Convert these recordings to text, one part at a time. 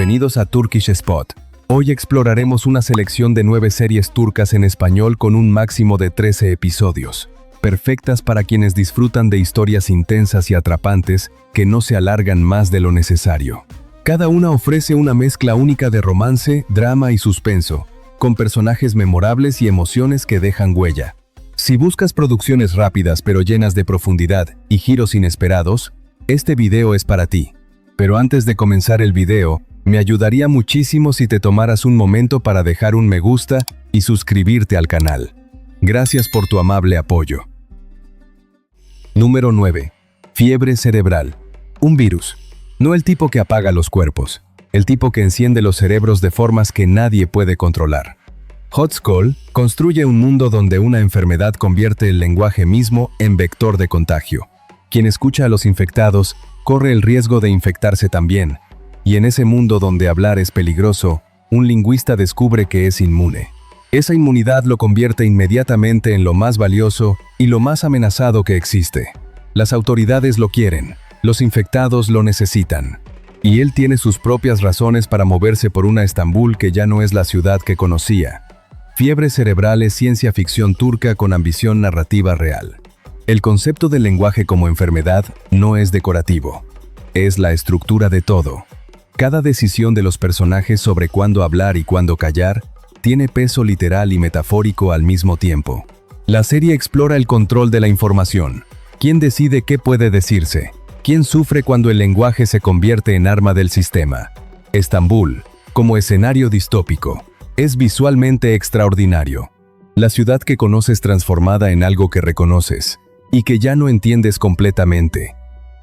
bienvenidos a Turkish Spot. Hoy exploraremos una selección de 9 series turcas en español con un máximo de 13 episodios, perfectas para quienes disfrutan de historias intensas y atrapantes que no se alargan más de lo necesario. Cada una ofrece una mezcla única de romance, drama y suspenso, con personajes memorables y emociones que dejan huella. Si buscas producciones rápidas pero llenas de profundidad y giros inesperados, este video es para ti. Pero antes de comenzar el video, me ayudaría muchísimo si te tomaras un momento para dejar un me gusta y suscribirte al canal. Gracias por tu amable apoyo. Número 9. Fiebre cerebral. Un virus. No el tipo que apaga los cuerpos, el tipo que enciende los cerebros de formas que nadie puede controlar. Hot Skull construye un mundo donde una enfermedad convierte el lenguaje mismo en vector de contagio. Quien escucha a los infectados corre el riesgo de infectarse también, y en ese mundo donde hablar es peligroso, un lingüista descubre que es inmune. Esa inmunidad lo convierte inmediatamente en lo más valioso y lo más amenazado que existe. Las autoridades lo quieren, los infectados lo necesitan, y él tiene sus propias razones para moverse por una Estambul que ya no es la ciudad que conocía. Fiebre cerebral es ciencia ficción turca con ambición narrativa real. El concepto del lenguaje como enfermedad no es decorativo, es la estructura de todo. Cada decisión de los personajes sobre cuándo hablar y cuándo callar tiene peso literal y metafórico al mismo tiempo. La serie explora el control de la información. ¿Quién decide qué puede decirse? ¿Quién sufre cuando el lenguaje se convierte en arma del sistema? Estambul, como escenario distópico, es visualmente extraordinario. La ciudad que conoces transformada en algo que reconoces y que ya no entiendes completamente.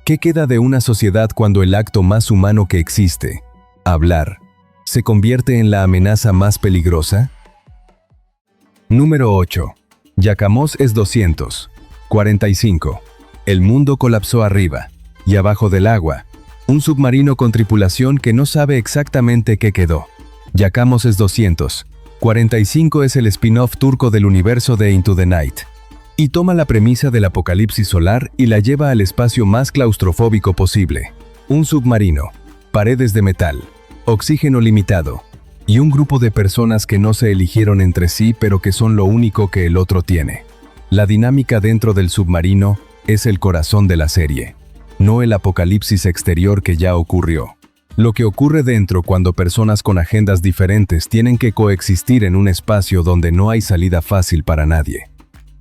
¿Qué queda de una sociedad cuando el acto más humano que existe, hablar, se convierte en la amenaza más peligrosa? Número 8. Yakamoz es 200. 45. El mundo colapsó arriba y abajo del agua. Un submarino con tripulación que no sabe exactamente qué quedó. Yakamoz es 200. 45 es el spin-off turco del universo de Into the Night. Y toma la premisa del apocalipsis solar y la lleva al espacio más claustrofóbico posible. Un submarino, paredes de metal, oxígeno limitado, y un grupo de personas que no se eligieron entre sí pero que son lo único que el otro tiene. La dinámica dentro del submarino es el corazón de la serie, no el apocalipsis exterior que ya ocurrió. Lo que ocurre dentro cuando personas con agendas diferentes tienen que coexistir en un espacio donde no hay salida fácil para nadie.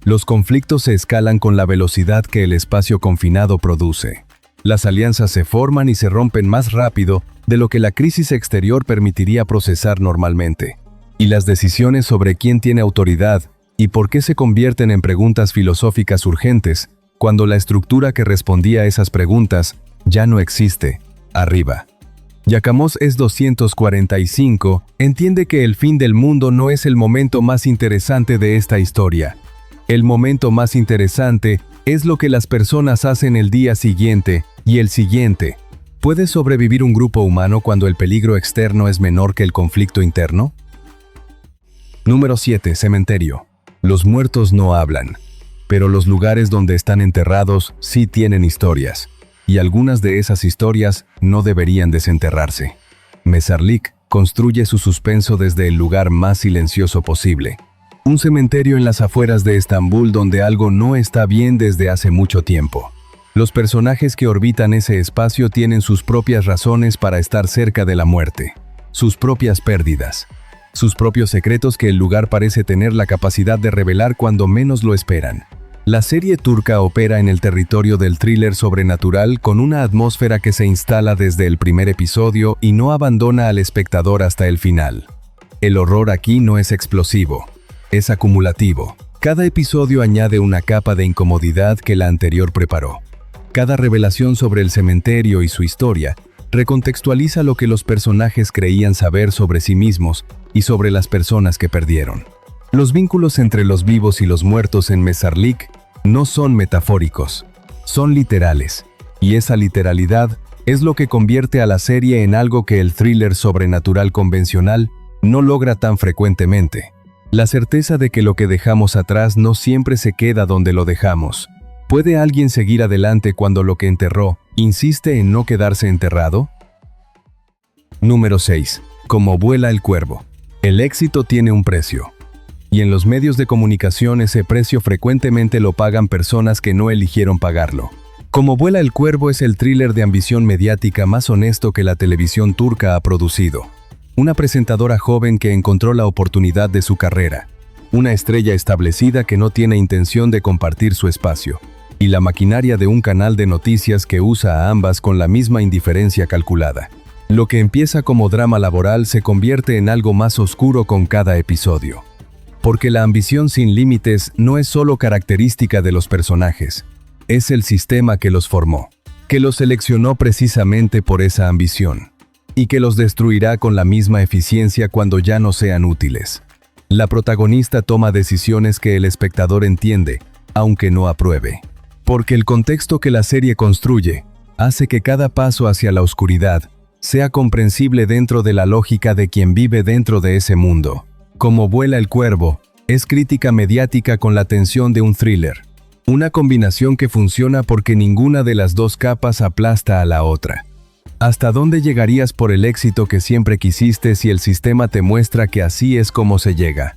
Los conflictos se escalan con la velocidad que el espacio confinado produce. Las alianzas se forman y se rompen más rápido de lo que la crisis exterior permitiría procesar normalmente. Y las decisiones sobre quién tiene autoridad y por qué se convierten en preguntas filosóficas urgentes cuando la estructura que respondía a esas preguntas ya no existe, arriba. Yakamoz es 245, entiende que el fin del mundo no es el momento más interesante de esta historia. El momento más interesante es lo que las personas hacen el día siguiente y el siguiente. ¿Puede sobrevivir un grupo humano cuando el peligro externo es menor que el conflicto interno? Número 7. Cementerio. Los muertos no hablan, pero los lugares donde están enterrados sí tienen historias, y algunas de esas historias no deberían desenterrarse. Mezarlik construye su suspenso desde el lugar más silencioso posible. Un cementerio en las afueras de Estambul donde algo no está bien desde hace mucho tiempo. Los personajes que orbitan ese espacio tienen sus propias razones para estar cerca de la muerte, sus propias pérdidas, sus propios secretos que el lugar parece tener la capacidad de revelar cuando menos lo esperan. La serie turca opera en el territorio del thriller sobrenatural con una atmósfera que se instala desde el primer episodio y no abandona al espectador hasta el final. El horror aquí no es explosivo. Es acumulativo. Cada episodio añade una capa de incomodidad que la anterior preparó. Cada revelación sobre el cementerio y su historia recontextualiza lo que los personajes creían saber sobre sí mismos y sobre las personas que perdieron. Los vínculos entre los vivos y los muertos en Mezarlik no son metafóricos, son literales, y esa literalidad es lo que convierte a la serie en algo que el thriller sobrenatural convencional no logra tan frecuentemente. La certeza de que lo que dejamos atrás no siempre se queda donde lo dejamos. ¿Puede alguien seguir adelante cuando lo que enterró insiste en no quedarse enterrado? Número 6. Como vuela el cuervo. El éxito tiene un precio. Y en los medios de comunicación ese precio frecuentemente lo pagan personas que no eligieron pagarlo. Como vuela el cuervo es el thriller de ambición mediática más honesto que la televisión turca ha producido. Una presentadora joven que encontró la oportunidad de su carrera. Una estrella establecida que no tiene intención de compartir su espacio. Y la maquinaria de un canal de noticias que usa a ambas con la misma indiferencia calculada. Lo que empieza como drama laboral se convierte en algo más oscuro con cada episodio. Porque la ambición sin límites no es solo característica de los personajes. Es el sistema que los formó, que los seleccionó precisamente por esa ambición, y que los destruirá con la misma eficiencia cuando ya no sean útiles. La protagonista toma decisiones que el espectador entiende, aunque no apruebe. Porque el contexto que la serie construye hace que cada paso hacia la oscuridad sea comprensible dentro de la lógica de quien vive dentro de ese mundo. Como vuela el cuervo, es crítica mediática con la tensión de un thriller. Una combinación que funciona porque ninguna de las dos capas aplasta a la otra. ¿Hasta dónde llegarías por el éxito que siempre quisiste si el sistema te muestra que así es como se llega?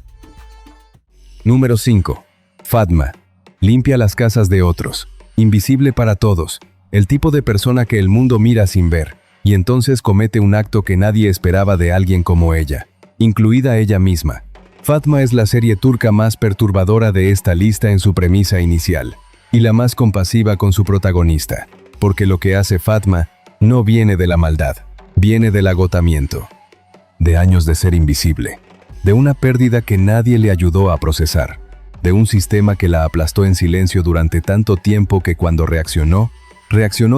Número 5. Fatma. Limpia las casas de otros. Invisible para todos. El tipo de persona que el mundo mira sin ver, y entonces comete un acto que nadie esperaba de alguien como ella, incluida ella misma. Fatma es la serie turca más perturbadora de esta lista en su premisa inicial, y la más compasiva con su protagonista, porque lo que hace Fatma no viene de la maldad, viene del agotamiento, de años de ser invisible, de una pérdida que nadie le ayudó a procesar, de un sistema que la aplastó en silencio durante tanto tiempo que cuando reaccionó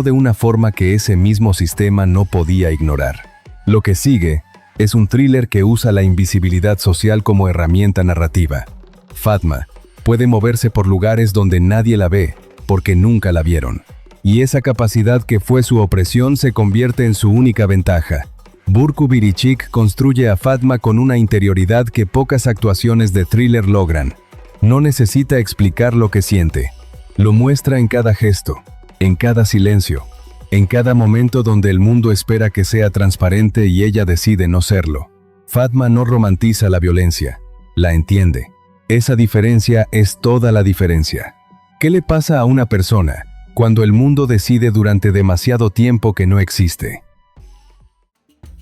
de una forma que ese mismo sistema no podía ignorar. Lo que sigue es un thriller que usa la invisibilidad social como herramienta narrativa. Fatma puede moverse por lugares donde nadie la ve, porque nunca la vieron. Y esa capacidad que fue su opresión se convierte en su única ventaja. Burcu Biricik construye a Fatma con una interioridad que pocas actuaciones de thriller logran. No necesita explicar lo que siente. Lo muestra en cada gesto, en cada silencio. En cada momento donde el mundo espera que sea transparente y ella decide no serlo. Fatma no romantiza la violencia, la entiende. Esa diferencia es toda la diferencia. ¿Qué le pasa a una persona cuando el mundo decide durante demasiado tiempo que no existe?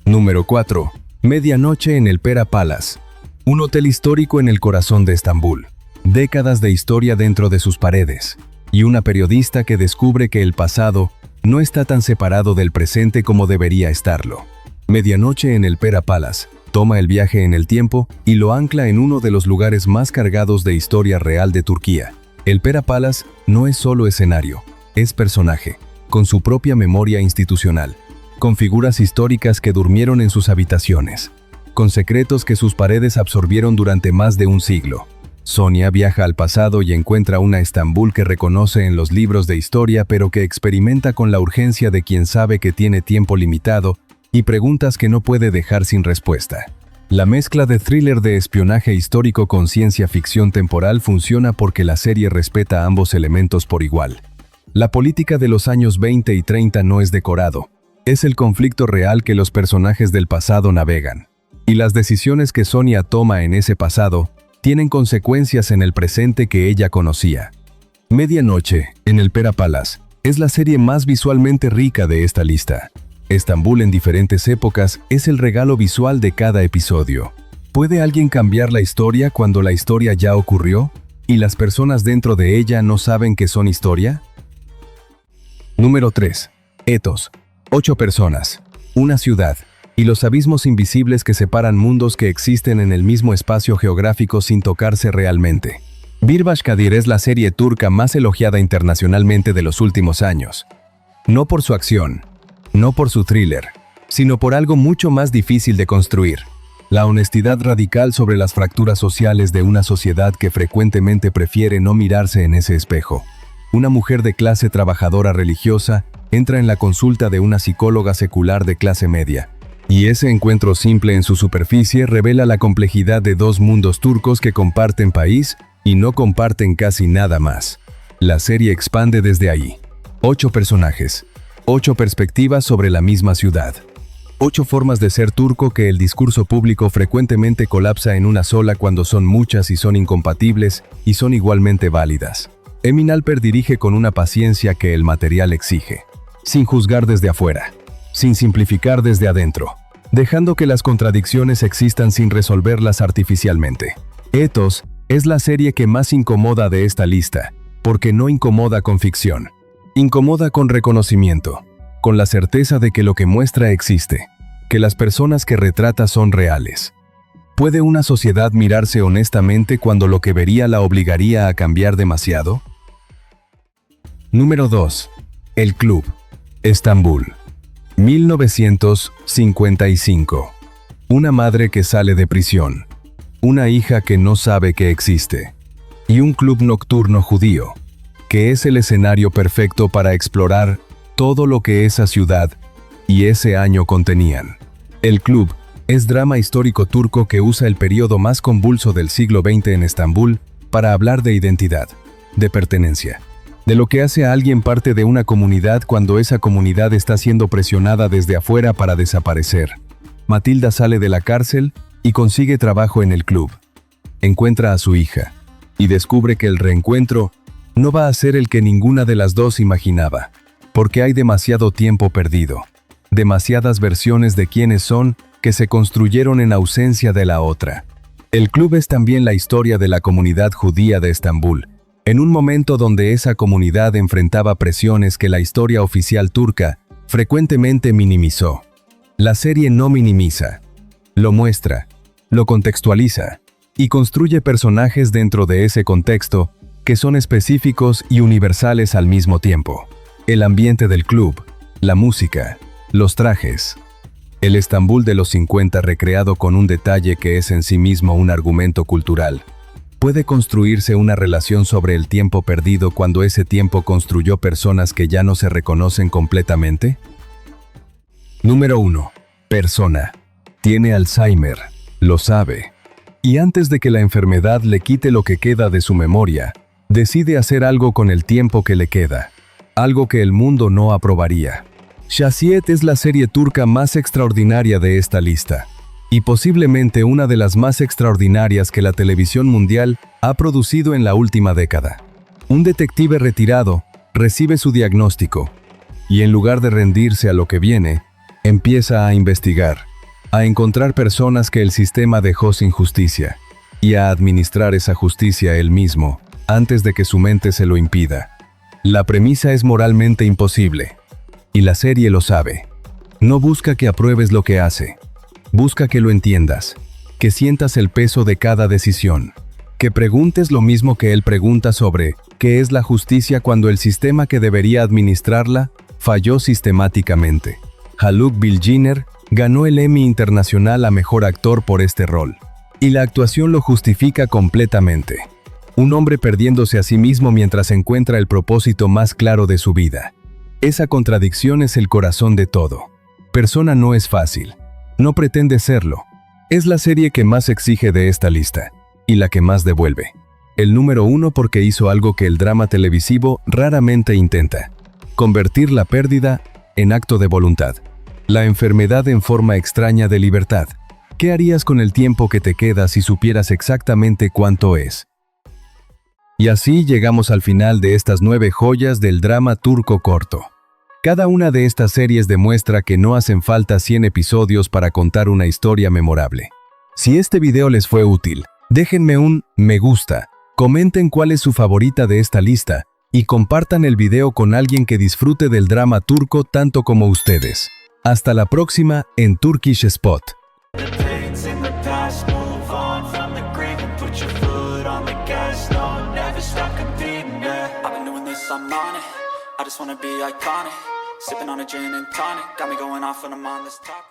Número 4. Medianoche en el Pera Palace. Un hotel histórico en el corazón de Estambul. Décadas de historia dentro de sus paredes. Y una periodista que descubre que el pasado no está tan separado del presente como debería estarlo. Medianoche en el Pera Palace toma el viaje en el tiempo y lo ancla en uno de los lugares más cargados de historia real de Turquía. El Pera Palace no es solo escenario, es personaje, con su propia memoria institucional, con figuras históricas que durmieron en sus habitaciones, con secretos que sus paredes absorbieron durante más de un siglo. Sonia viaja al pasado y encuentra una Estambul que reconoce en los libros de historia pero que experimenta con la urgencia de quien sabe que tiene tiempo limitado y preguntas que no puede dejar sin respuesta. La mezcla de thriller de espionaje histórico con ciencia ficción temporal funciona porque la serie respeta ambos elementos por igual. La política de los años 20 y 30 no es decorado, es el conflicto real que los personajes del pasado navegan. Y las decisiones que Sonia toma en ese pasado tienen consecuencias en el presente que ella conocía. Medianoche, en el Pera Palace, es la serie más visualmente rica de esta lista. Estambul en diferentes épocas es el regalo visual de cada episodio. ¿Puede alguien cambiar la historia cuando la historia ya ocurrió? ¿Y las personas dentro de ella no saben que son historia? Número 3. Ethos. 8 personas, una ciudad, y los abismos invisibles que separan mundos que existen en el mismo espacio geográfico sin tocarse realmente. Bir Başkadir es la serie turca más elogiada internacionalmente de los últimos años. No por su acción, no por su thriller, sino por algo mucho más difícil de construir. La honestidad radical sobre las fracturas sociales de una sociedad que frecuentemente prefiere no mirarse en ese espejo. Una mujer de clase trabajadora religiosa entra en la consulta de una psicóloga secular de clase media. Y ese encuentro simple en su superficie revela la complejidad de dos mundos turcos que comparten país y no comparten casi nada más. La serie expande desde ahí. 8 personajes, 8 perspectivas sobre la misma ciudad. 8 formas de ser turco que el discurso público frecuentemente colapsa en una sola cuando son muchas y son incompatibles y son igualmente válidas. Emin Alper dirige con una paciencia que el material exige, sin juzgar desde afuera, sin simplificar desde adentro, dejando que las contradicciones existan sin resolverlas artificialmente. Ethos es la serie que más incomoda de esta lista, porque no incomoda con ficción, incomoda con reconocimiento, con la certeza de que lo que muestra existe, que las personas que retrata son reales. ¿Puede una sociedad mirarse honestamente cuando lo que vería la obligaría a cambiar demasiado? Número 2. El Club. Estambul. 1955. Una madre que sale de prisión. Una hija que no sabe que existe. Y un club nocturno judío, que es el escenario perfecto para explorar todo lo que esa ciudad y ese año contenían. El Club es drama histórico turco que usa el periodo más convulso del siglo XX en Estambul para hablar de identidad, de pertenencia, de lo que hace a alguien parte de una comunidad cuando esa comunidad está siendo presionada desde afuera para desaparecer. Matilda sale de la cárcel y consigue trabajo en el club. Encuentra a su hija y descubre que el reencuentro no va a ser el que ninguna de las dos imaginaba, porque hay demasiado tiempo perdido, demasiadas versiones de quiénes son que se construyeron en ausencia de la otra. El club es también la historia de la comunidad judía de Estambul, en un momento donde esa comunidad enfrentaba presiones que la historia oficial turca frecuentemente minimizó. La serie no minimiza, lo muestra, lo contextualiza y construye personajes dentro de ese contexto que son específicos y universales al mismo tiempo. El ambiente del club, la música, los trajes. El Estambul de los 50 recreado con un detalle que es en sí mismo un argumento cultural. ¿Puede construirse una relación sobre el tiempo perdido cuando ese tiempo construyó personas que ya no se reconocen completamente? Número 1. Persona. Tiene Alzheimer, lo sabe. Y antes de que la enfermedad le quite lo que queda de su memoria, decide hacer algo con el tiempo que le queda. Algo que el mundo no aprobaría. Şahsiyet es la serie turca más extraordinaria de esta lista, y posiblemente una de las más extraordinarias que la televisión mundial ha producido en la última década. Un detective retirado recibe su diagnóstico, y en lugar de rendirse a lo que viene, empieza a investigar, a encontrar personas que el sistema dejó sin justicia, y a administrar esa justicia él mismo, antes de que su mente se lo impida. La premisa es moralmente imposible, y la serie lo sabe. No busca que apruebes lo que hace. Busca que lo entiendas, que sientas el peso de cada decisión, que preguntes lo mismo que él pregunta sobre qué es la justicia cuando el sistema que debería administrarla falló sistemáticamente. Haluk Bilginer ganó el Emmy Internacional a Mejor Actor por este rol, y la actuación lo justifica completamente. Un hombre perdiéndose a sí mismo mientras encuentra el propósito más claro de su vida. Esa contradicción es el corazón de todo. Persona no es fácil. No pretende serlo. Es la serie que más exige de esta lista, y la que más devuelve. El número 1 porque hizo algo que el drama televisivo raramente intenta: convertir la pérdida en acto de voluntad. La enfermedad en forma extraña de libertad. ¿Qué harías con el tiempo que te queda si supieras exactamente cuánto es? Y así llegamos al final de estas 9 joyas del drama turco corto. Cada una de estas series demuestra que no hacen falta 100 episodios para contar una historia memorable. Si este video les fue útil, déjenme un me gusta, comenten cuál es su favorita de esta lista y compartan el video con alguien que disfrute del drama turco tanto como ustedes. Hasta la próxima en Turkish Spot. I just wanna be iconic. Sipping on a gin and tonic, got me going off when I'm on this topic.